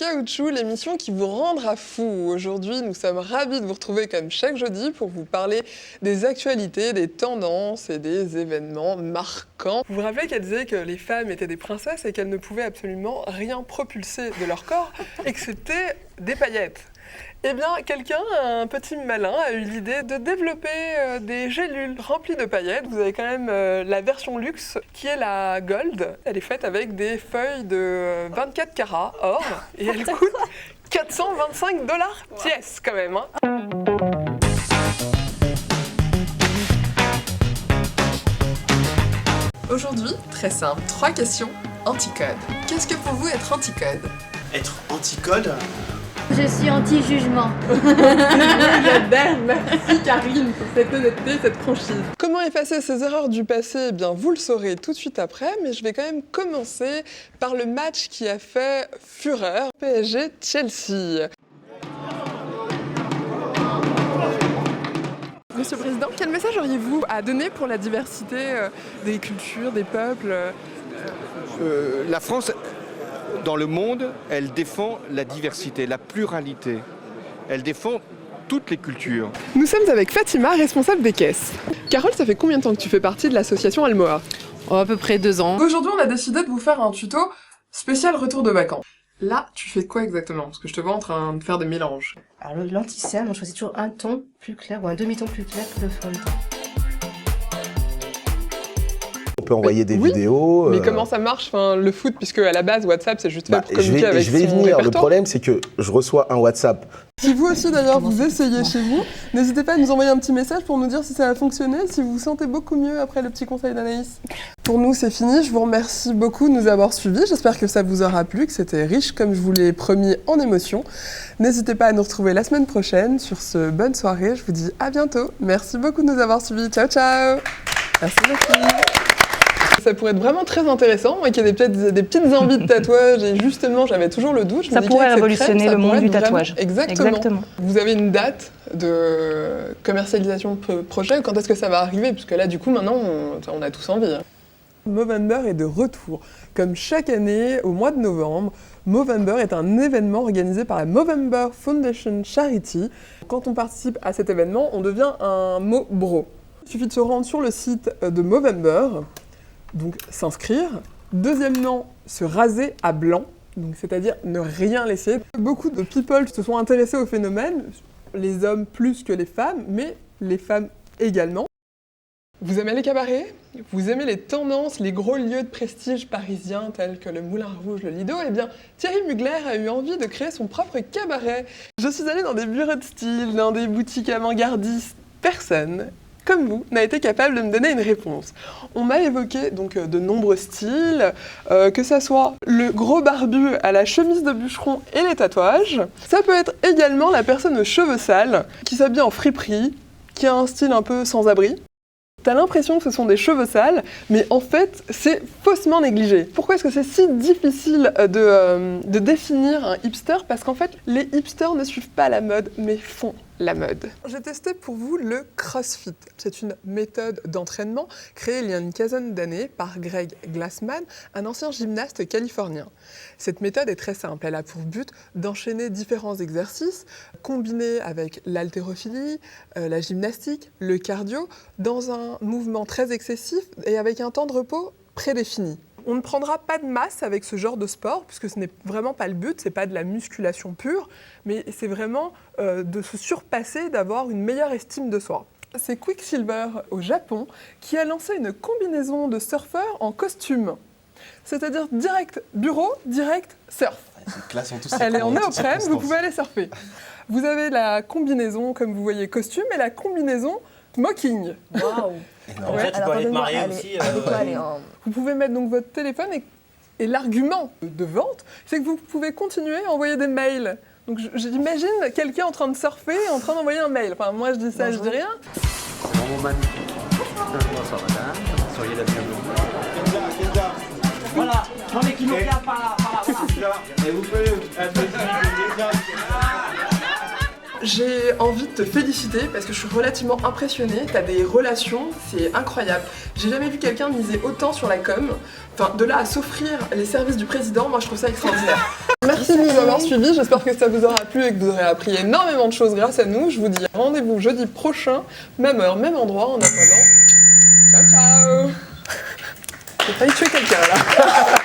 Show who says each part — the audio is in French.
Speaker 1: Caoutchouc, l'émission qui vous rendra fou. Aujourd'hui, nous sommes ravis de vous retrouver comme chaque jeudi pour vous parler des actualités, des tendances et des événements marquants. Vous vous rappelez qu'elle disait que les femmes étaient des princesses et qu'elles ne pouvaient absolument rien propulser de leur corps, excepté des paillettes. Eh bien, quelqu'un, un petit malin, a eu l'idée de développer des gélules remplies de paillettes. Vous avez quand même la version luxe, qui est la Gold. Elle est faite avec des feuilles de 24 carats or, et elle coûte 425$ pièce quand même. Aujourd'hui, très simple, 3 questions anti-code. Qu'est-ce que pour vous être anti-code ?
Speaker 2: Être anti-code ?
Speaker 3: Je suis anti-jugement.
Speaker 1: J'adore, merci Karine pour cette honnêteté, cette franchise. Comment effacer ces erreurs du passé ? Eh bien, vous le saurez tout de suite après, mais je vais quand même commencer par le match qui a fait fureur, PSG-Chelsea. Monsieur le Président, quel message auriez-vous à donner pour la diversité des cultures, des peuples ?
Speaker 4: La France, dans le monde, elle défend la diversité, la pluralité. Elle défend toutes les cultures.
Speaker 1: Nous sommes avec Fatima, responsable des caisses. Carole, ça fait combien de temps que tu fais partie de l'association Almoa ?
Speaker 5: À peu près 2 ans.
Speaker 1: Aujourd'hui, on a décidé de vous faire un tuto spécial retour de vacances. Là, tu fais quoi exactement ? Parce que je te vois en train de faire des mélanges.
Speaker 6: Alors, l'anti-cerne, on choisit toujours un ton plus clair ou un demi-ton plus clair que le fond de teint.
Speaker 7: On peut envoyer des vidéos.
Speaker 1: Mais comment ça marche, le foot, puisque à la base, WhatsApp, c'est juste fait pour communiquer avec
Speaker 7: je vais y
Speaker 1: son
Speaker 7: venir.
Speaker 1: répertoire.
Speaker 7: Le problème, c'est que je reçois un WhatsApp.
Speaker 1: Si vous aussi, d'ailleurs, vous essayez chez vous, n'hésitez pas à nous envoyer un petit message pour nous dire si ça a fonctionné, si vous vous sentez beaucoup mieux après le petit conseil d'Anaïs. Pour nous, c'est fini. Je vous remercie beaucoup de nous avoir suivis. J'espère que ça vous aura plu, que c'était riche, comme je vous l'ai promis, en émotions. N'hésitez pas à nous retrouver la semaine prochaine. Sur ce, bonne soirée. Je vous dis à bientôt. Merci beaucoup de nous avoir suivis. Ciao, ciao. Merci beaucoup. Ça pourrait être vraiment très intéressant, moi qui ai peut-être des petites envies de tatouage et justement j'avais toujours le doute.
Speaker 5: Ça pourrait révolutionner le monde du tatouage.
Speaker 1: Exactement. Vous avez une date de commercialisation de projet ? Quand est-ce que ça va arriver ? Parce que là du coup maintenant on a tous envie. Movember est de retour. Comme chaque année au mois de novembre, Movember est un événement organisé par la Movember Foundation Charity. Quand on participe à cet événement, on devient un Mo-Bro. Il suffit de se rendre sur le site de Movember. Donc s'inscrire. Deuxièmement, se raser à blanc, donc c'est-à-dire ne rien laisser. Beaucoup de people se sont intéressés au phénomène, les hommes plus que les femmes, mais les femmes également. Vous aimez les cabarets ? Vous aimez les tendances, les gros lieux de prestige parisiens tels que le Moulin Rouge, le Lido ? Eh bien, Thierry Mugler a eu envie de créer son propre cabaret. Je suis allée dans des bureaux de style, dans des boutiques avant-gardistes. Personne, comme vous, n'a été capable de me donner une réponse. On m'a évoqué donc de nombreux styles, que ça soit le gros barbu à la chemise de bûcheron et les tatouages. Ça peut être également la personne aux cheveux sales, qui s'habille en friperie, qui a un style un peu sans-abri. T'as l'impression que ce sont des cheveux sales, mais en fait, c'est faussement négligé. Pourquoi est-ce que c'est si difficile de définir un hipster ? Parce qu'en fait, les hipsters ne suivent pas la mode, mais font la mode. J'ai testé pour vous le CrossFit. C'est une méthode d'entraînement créée il y a une quinzaine d'années par Greg Glassman, un ancien gymnaste californien. Cette méthode est très simple. Elle a pour but d'enchaîner différents exercices combinés avec l'haltérophilie, la gymnastique, le cardio, dans un mouvement très excessif et avec un temps de repos prédéfini. On ne prendra pas de masse avec ce genre de sport, puisque ce n'est vraiment pas le but, c'est pas de la musculation pure, mais c'est vraiment de se surpasser, d'avoir une meilleure estime de soi. C'est Quicksilver au Japon qui a lancé une combinaison de surfeurs en costume. C'est-à-dire direct bureau, direct surf. Elle est en néoprène, vous pouvez aller surfer. Vous avez la combinaison, comme vous voyez, costume, et la combinaison smoking.
Speaker 6: Waouh.
Speaker 2: En fait, tu peux aller te marier aussi.
Speaker 1: Vous pouvez mettre donc votre téléphone et l'argument de vente, c'est que vous pouvez continuer à envoyer des mails. Donc j'imagine quelqu'un en train de surfer et en train d'envoyer un mail. Enfin, moi je dis ça, je dis rien.
Speaker 8: C'est mon man. Bonsoir madame, soyez la bienvenue. Voilà, non mais qui nous regarde par là, voilà. Et vous pouvez...
Speaker 1: j'ai envie de te féliciter parce que je suis relativement impressionnée. T'as des relations, c'est incroyable. J'ai jamais vu quelqu'un miser autant sur la com. Enfin, de là à s'offrir les services du président, moi je trouve ça extraordinaire. Merci de nous avoir suivis, j'espère que ça vous aura plu et que vous aurez appris énormément de choses grâce à nous. Je vous dis rendez-vous jeudi prochain, même heure, même endroit. En attendant, ciao ciao. J'ai failli tuer quelqu'un là.